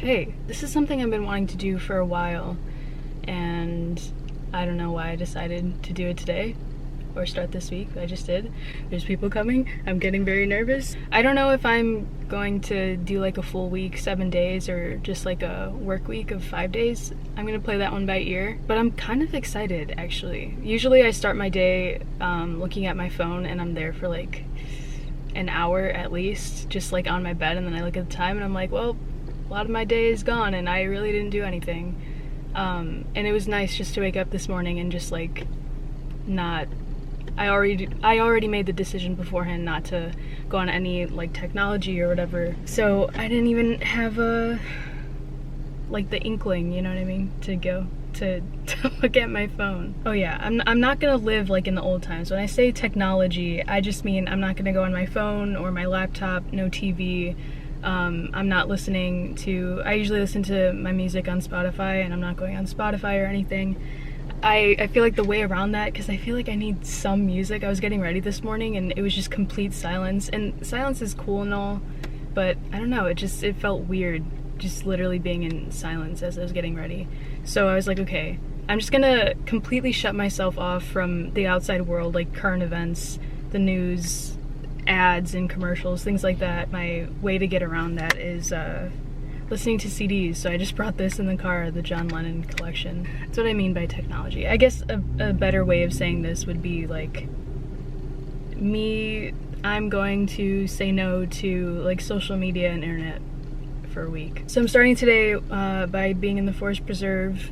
Hey, this is something I've been wanting to do for a while, and I don't know why I decided to do it today or start this week, but I just did. There's people coming. I'm getting very nervous. I don't know if I'm going to do like a full week, 7 days, or just like a work week of 5 days. I'm gonna play that one by ear, but I'm kind of excited actually. Usually I start my day looking at my phone and I'm there for like an hour at least, just like on my bed, and then I look at the time and I'm like, well, a lot of my day is gone and I really didn't do anything. And it was nice just to wake up this morning and just like not, I already made the decision beforehand not to go on any like technology or whatever. So I didn't even have like the inkling, you know what I mean, to go to look at my phone. Oh yeah, I'm not gonna live like in the old times. When I say technology, I just mean I'm not gonna go on my phone or my laptop, no TV. I'm not listening to, I usually listen to my music on Spotify, and I'm not going on Spotify or anything. I feel like the way around that, because I feel like I need some music. I was getting ready this morning and it was just complete silence, and silence is cool and all, but I don't know, it felt weird just literally being in silence as I was getting ready. So I was like, okay, I'm just gonna completely shut myself off from the outside world, like current events, the news, ads and commercials, things like that. My way to get around that is listening to CDs. So I just brought this in the car, the John Lennon collection. That's what I mean by technology. I guess a better way of saying this would be like I'm going to say no to like social media and internet for a week. So I'm starting today by being in the forest preserve.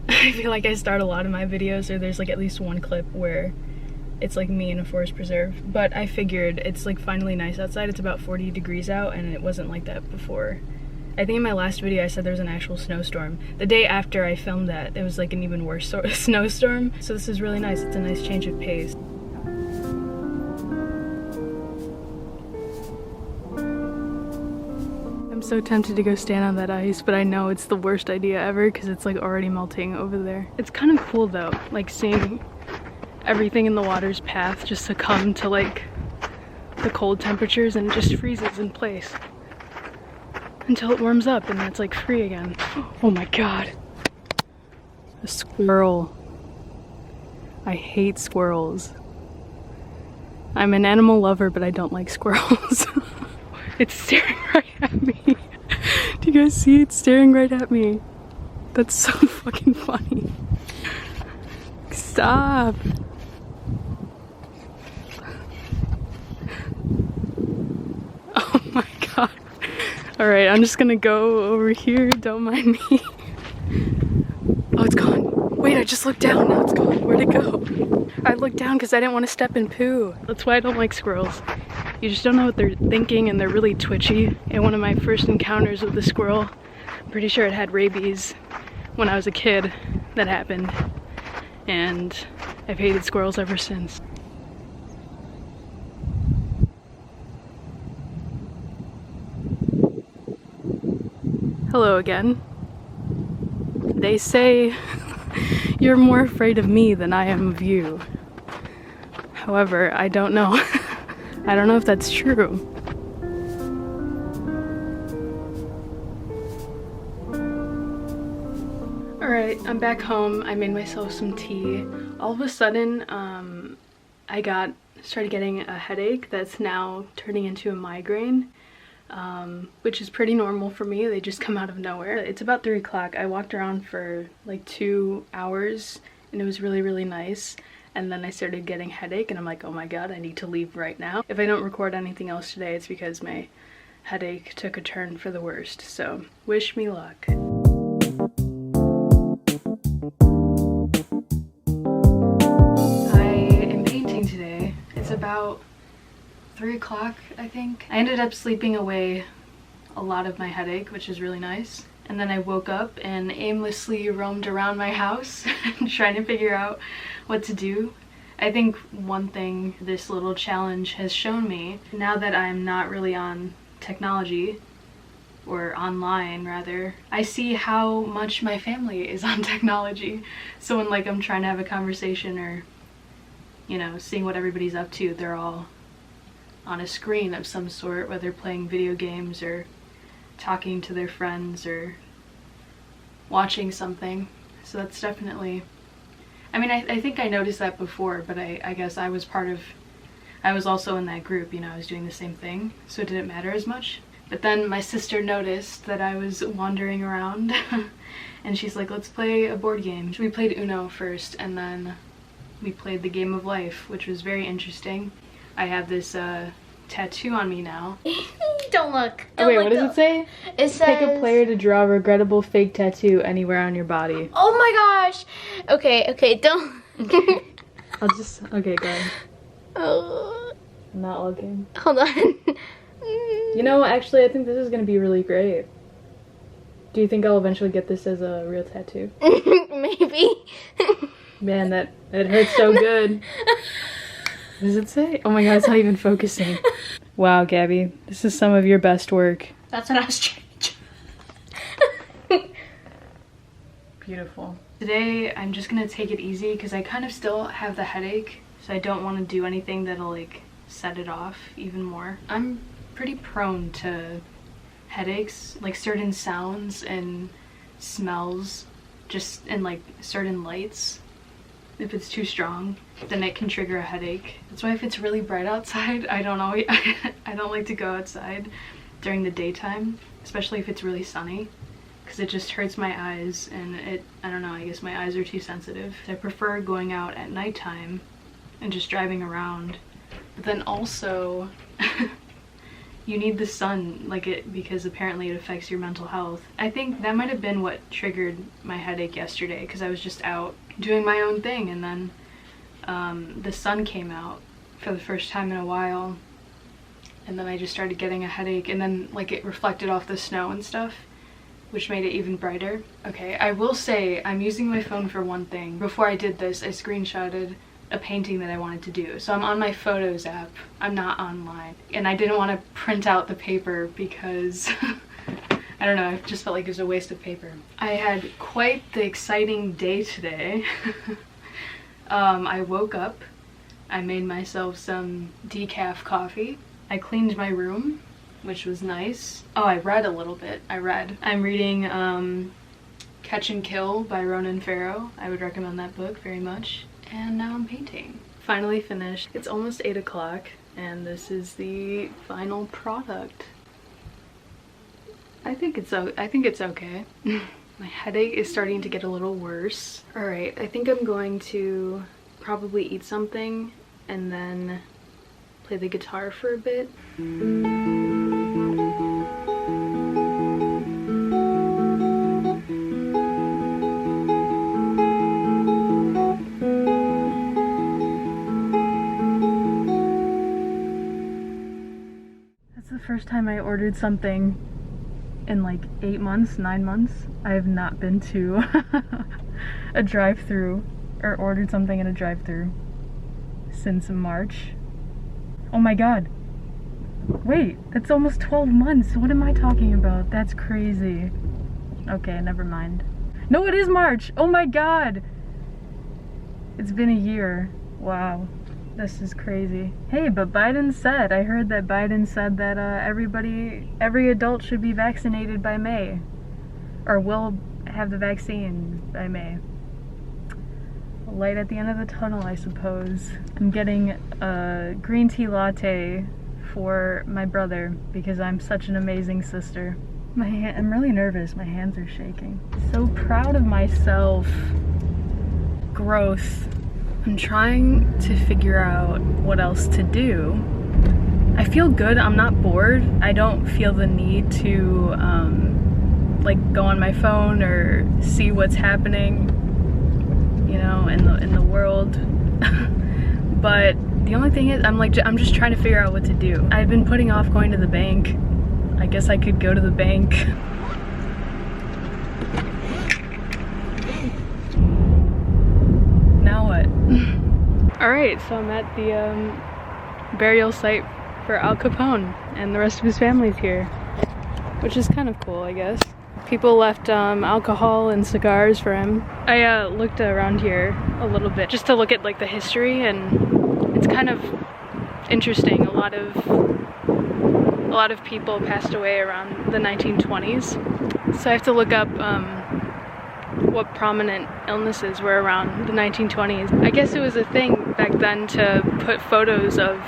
I feel like I start a lot of my videos, or there's like at least one clip where it's like me in a forest preserve, but I figured it's like finally nice outside. It's about 40 degrees out and it wasn't like that before. I think in my last video I said there was an actual snowstorm. The day after I filmed that, it was like an even worse sort of snowstorm. So this is really nice. It's a nice change of pace. I'm so tempted to go stand on that ice, but I know it's the worst idea ever because it's like already melting over there. It's kind of cool though, like seeing everything in the water's path just succumb to like the cold temperatures, and it just freezes in place until it warms up and it's like free again. Oh my god. A squirrel. I hate squirrels. I'm an animal lover, but I don't like squirrels. It's staring right at me. Do you guys see it staring right at me? That's so fucking funny. Stop. Oh my god. Alright, I'm just gonna go over here, don't mind me. Oh, it's gone. Wait, I just looked down, now it's gone. Where'd it go? I looked down because I didn't want to step in poo. That's why I don't like squirrels. You just don't know what they're thinking, and they're really twitchy. And one of my first encounters with a squirrel, I'm pretty sure it had rabies when I was a kid, that happened. And I've hated squirrels ever since. Hello again. They say you're more afraid of me than I am of you. However, I don't know. I don't know if that's true. Alright, I'm back home. I made myself some tea. All of a sudden, I started getting a headache that's now turning into a migraine. Which is pretty normal for me. They just come out of nowhere. It's about 3 o'clock. I walked around for like 2 hours and it was really, really nice. And then I started getting headache and I'm like, oh my god, I need to leave right now. If I don't record anything else today, it's because my headache took a turn for the worst. So wish me luck. I am painting today. It's about 3 o'clock, I think. I ended up sleeping away a lot of my headache, which is really nice. And then I woke up and aimlessly roamed around my house trying to figure out what to do. I think one thing this little challenge has shown me, now that I'm not really on technology, or online rather, I see how much my family is on technology. So when like I'm trying to have a conversation or, you know, seeing what everybody's up to, they're all on a screen of some sort, whether playing video games or talking to their friends or watching something. So that's definitely, I mean, I think I noticed that before, but I guess I was also in that group, you know, I was doing the same thing, so it didn't matter as much. But then my sister noticed that I was wandering around and she's like, let's play a board game. We played Uno first, and then we played the Game of Life, which was very interesting. I have this tattoo on me now. Don't look. Oh wait, what does it say? It says, pick a player to draw a regrettable fake tattoo anywhere on your body. Oh my gosh. Okay, don't. Okay, go ahead. Oh. I'm not looking. Hold on. You know, actually, I think this is gonna be really great. Do you think I'll eventually get this as a real tattoo? Maybe. Man, it hurts so good. What does it say? Oh my god, it's not even focusing. Wow, Gabby, this is some of your best work. That's what I was trying to Beautiful. Today, I'm just gonna take it easy because I kind of still have the headache, so I don't want to do anything that'll like set it off even more. I'm pretty prone to headaches, like certain sounds and smells, just and like certain lights. If it's too strong, then it can trigger a headache. That's why if it's really bright outside, I don't like to go outside during the daytime, especially if it's really sunny, because it just hurts my eyes, and I don't know, I guess my eyes are too sensitive. I prefer going out at nighttime and just driving around. But then also you need the sun, because apparently it affects your mental health. I think that might have been what triggered my headache yesterday, because I was just out doing my own thing, and then the sun came out for the first time in a while, and then I just started getting a headache, and then like it reflected off the snow and stuff, which made it even brighter. Okay, I will say I'm using my phone for one thing. Before I did this, I screenshotted a painting that I wanted to do. So I'm on my Photos app. I'm not online. And I didn't want to print out the paper because I don't know, I just felt like it was a waste of paper. I had quite the exciting day today. I woke up, I made myself some decaf coffee. I cleaned my room, which was nice. Oh, I read a little bit. I'm reading Catch and Kill by Ronan Farrow. I would recommend that book very much. And now I'm painting. Finally finished. It's almost 8 o'clock, and this is the final product. I think it's okay. My headache is starting to get a little worse. Alright, I think I'm going to probably eat something and then play the guitar for a bit. First time I ordered something in like 8 months, 9 months. I have not been to a drive-thru or ordered something in a drive-thru since March. Oh my god. Wait, that's almost 12 months. What am I talking about? That's crazy. Okay, never mind. No, it is March. Oh my god. It's been a year. Wow. This is crazy. Hey, but I heard that Biden said that every adult should be vaccinated by May. Or will have the vaccine by May. A light at the end of the tunnel, I suppose. I'm getting a green tea latte for my brother because I'm such an amazing sister. I'm really nervous, my hands are shaking. So proud of myself. Growth. I'm trying to figure out what else to do. I feel good, I'm not bored. I don't feel the need to like go on my phone or see what's happening, you know, in the world. But the only thing is, I'm just trying to figure out what to do. I've been putting off going to the bank. I guess I could go to the bank. Alright, so I'm at the burial site for Al Capone, and the rest of his family's here, which is kind of cool, I guess. People left alcohol and cigars for him. I looked around here a little bit just to look at like the history, and it's kind of interesting. A lot of a lot of people passed away around the 1920s. So I have to look up what prominent illnesses were around the 1920s. I guess it was a thing back then to put photos of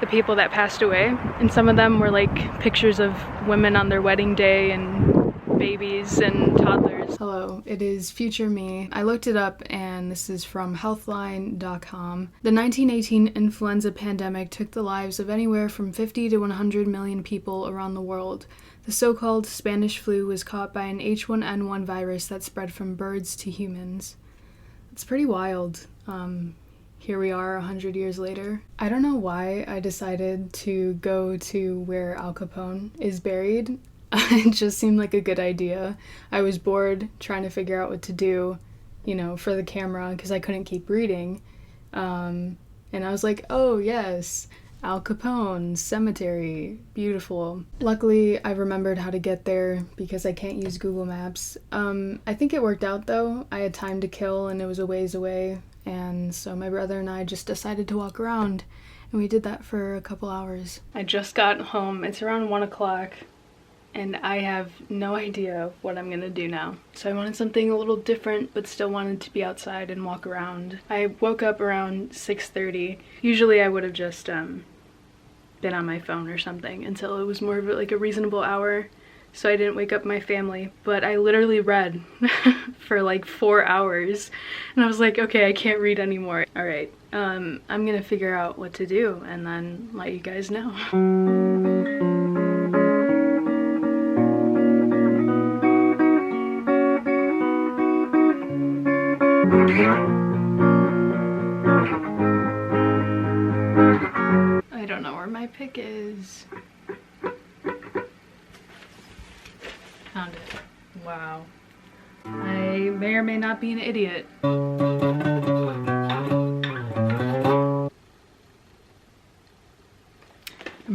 the people that passed away, and some of them were like pictures of women on their wedding day and babies and toddlers. Hello, it is future me. I looked it up and this is from healthline.com. The 1918 influenza pandemic took the lives of anywhere from 50 to 100 million people around the world. The so-called Spanish flu was caught by an H1N1 virus that spread from birds to humans. It's pretty wild. Here we are 100 years later. I don't know why I decided to go to where Al Capone is buried. It just seemed like a good idea. I was bored trying to figure out what to do, you know, for the camera because I couldn't keep reading. And I was like, oh yes, Al Capone's cemetery, beautiful. Luckily, I remembered how to get there because I can't use Google Maps. I think it worked out though. I had time to kill and it was a ways away. And so my brother and I just decided to walk around and we did that for a couple hours. I just got home. It's around 1 o'clock. And I have no idea what I'm gonna do now. So I wanted something a little different, but still wanted to be outside and walk around. I woke up around 6:30. Usually I would have just been on my phone or something until it was more of like a reasonable hour, so I didn't wake up my family. But I literally read for like 4 hours, and I was like, okay, I can't read anymore. All right, I'm gonna figure out what to do and then let you guys know. I don't know where my pick is. Found it. Wow. I may or may not be an idiot. I'm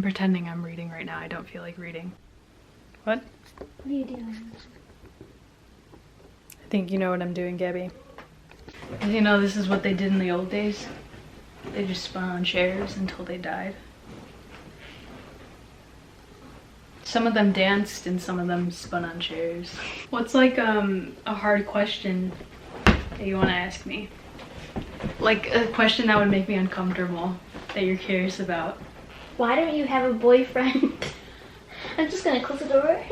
pretending I'm reading right now. I don't feel like reading. What? What are you doing? I think you know what I'm doing, Gabby. You know, this is what they did in the old days. They just spun on chairs until they died. Some of them danced and some of them spun on chairs. What's like a hard question that you want to ask me? Like a question that would make me uncomfortable, that you're curious about. Why don't you have a boyfriend? I'm just gonna close the door.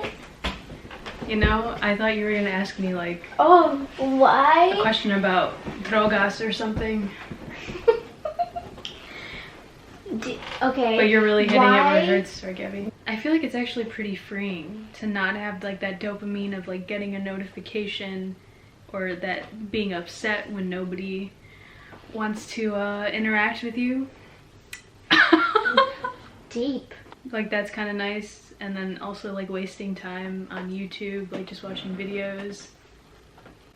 You know, I thought you were gonna ask me like, oh, why? a question about drogas or something. Okay. But you're really hitting it where it hurts, right, Gabby? I feel like it's actually pretty freeing to not have like that dopamine of like getting a notification or that being upset when nobody wants to interact with you. Deep. Like that's kind of nice. And then also like wasting time on YouTube, like just watching videos,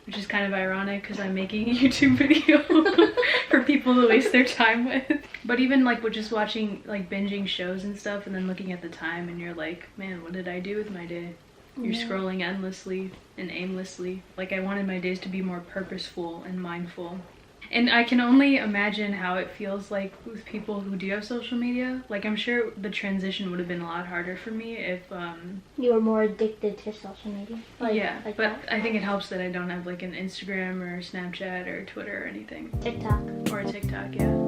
which is kind of ironic because I'm making a YouTube video for people to waste their time with. But even like with just watching, like binging shows and stuff and then looking at the time and you're like, man, what did I do with my day? You're scrolling endlessly and aimlessly. Like I wanted my days to be more purposeful and mindful. And I can only imagine how it feels like with people who do have social media. Like I'm sure the transition would have been a lot harder for me if you were more addicted to social media. Yeah, but that. I think it helps that I don't have like an Instagram or Snapchat or Twitter or anything. TikTok. Or a TikTok, yeah.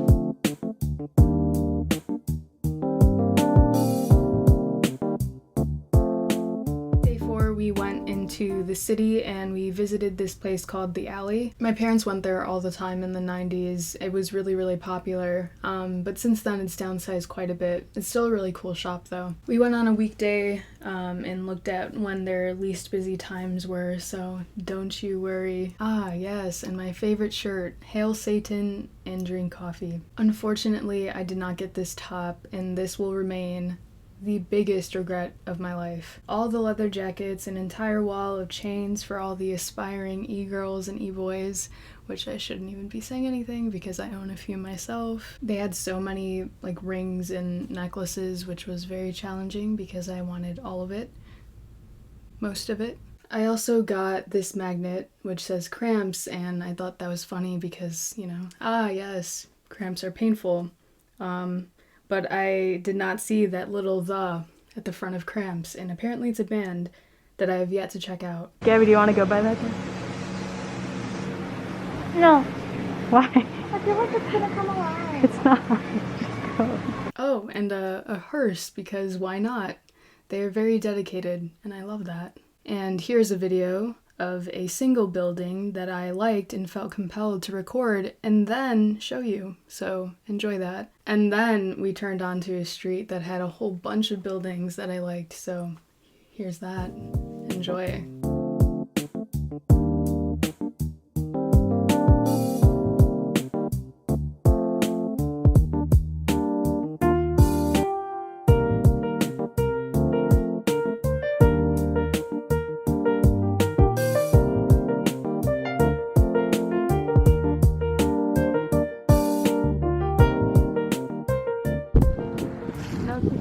We went into the city and we visited this place called The Alley. My parents went there all the time in the 90s. It was really, really popular. But since then it's downsized quite a bit. It's still a really cool shop though. We went on a weekday and looked at when their least busy times were, so don't you worry. Ah, yes, and my favorite shirt, Hail Satan and drink coffee. Unfortunately, I did not get this top and this will remain the biggest regret of my life. All the leather jackets, an entire wall of chains for all the aspiring e-girls and e-boys, which I shouldn't even be saying anything because I own a few myself. They had so many like rings and necklaces, which was very challenging because I wanted all of it. Most of it. I also got this magnet which says cramps, and I thought that was funny because, you know, ah yes, cramps are painful. But I did not see that little "the" at the front of Cramps, and apparently it's a band that I have yet to check out. Gabby, do you want to go by that then? No. Why? I feel like it's gonna come alive. It's not. Oh, and a hearse, because why not? They are very dedicated, and I love that. And here's a video of a single building that I liked and felt compelled to record and then show you. So enjoy that. And then we turned onto a street that had a whole bunch of buildings that I liked. So here's that. Enjoy.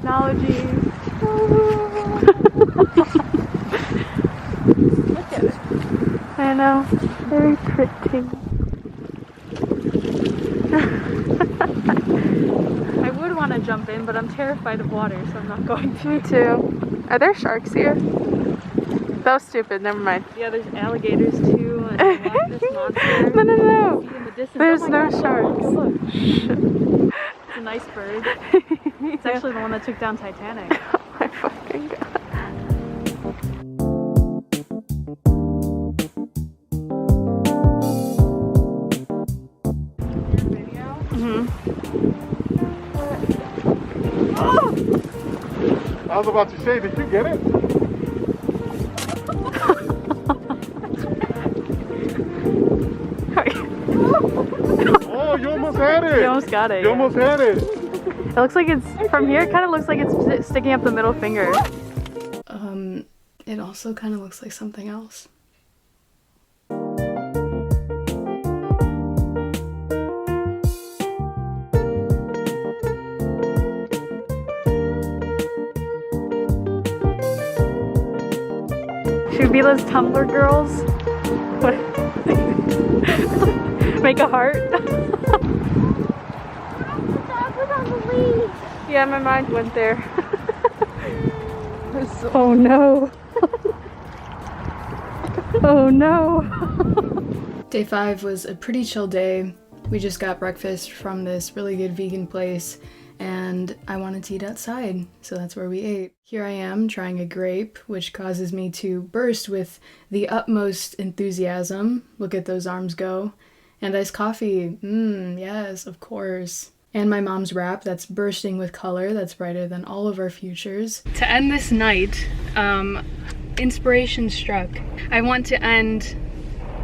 Technology. Look at it. I know. Very pretty. I would want to jump in, but I'm terrified of water, so I'm not going to. Me too. Are there sharks here? That was stupid. Never mind. Yeah, there's alligators too. And this monster. No. The there's no sharks. Look. It's a nice bird. It's actually the one that took down Titanic. Oh my fucking god. I was about to say, did you get it? Oh, you almost had it. You almost got it. You almost had it. It looks like it's, from here, it kind of looks like it's sticking up the middle finger. It also kind of looks like something else. Should we be those Tumblr girls? What? Make a heart? Yeah, my mind went there. Oh no. Oh no. Day 5 was a pretty chill day. We just got breakfast from this really good vegan place and I wanted to eat outside, so that's where we ate. Here I am trying a grape, which causes me to burst with the utmost enthusiasm. Look at those arms go. And iced coffee. Yes, of course. And my mom's wrap that's bursting with color, that's brighter than all of our futures. To end this night, inspiration struck. I want to end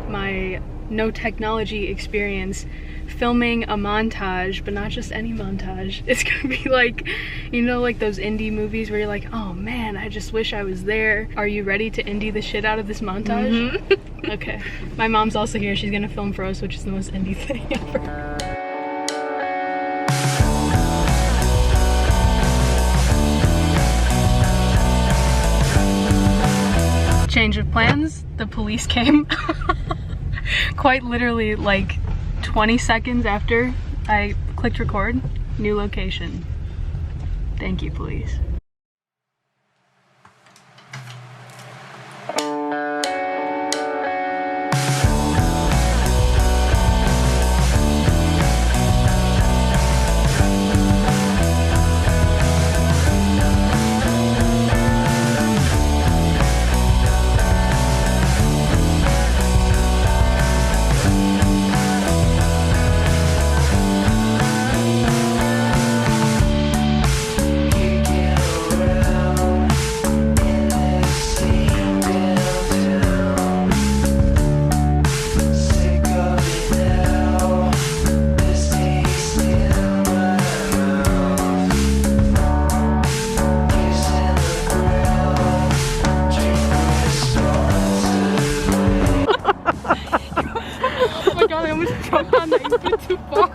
my no technology experience filming a montage, but not just any montage. It's gonna be like, you know, like those indie movies where you're like, oh man, I just wish I was there. Are you ready to indie the shit out of this montage? Okay. My mom's also here. She's gonna film for us, which is the most indie thing ever. Change of plans. The police came. Quite literally like 20 seconds after I clicked record. New location. Thank you, police. Oh my god, I almost jumped on that. You went too far.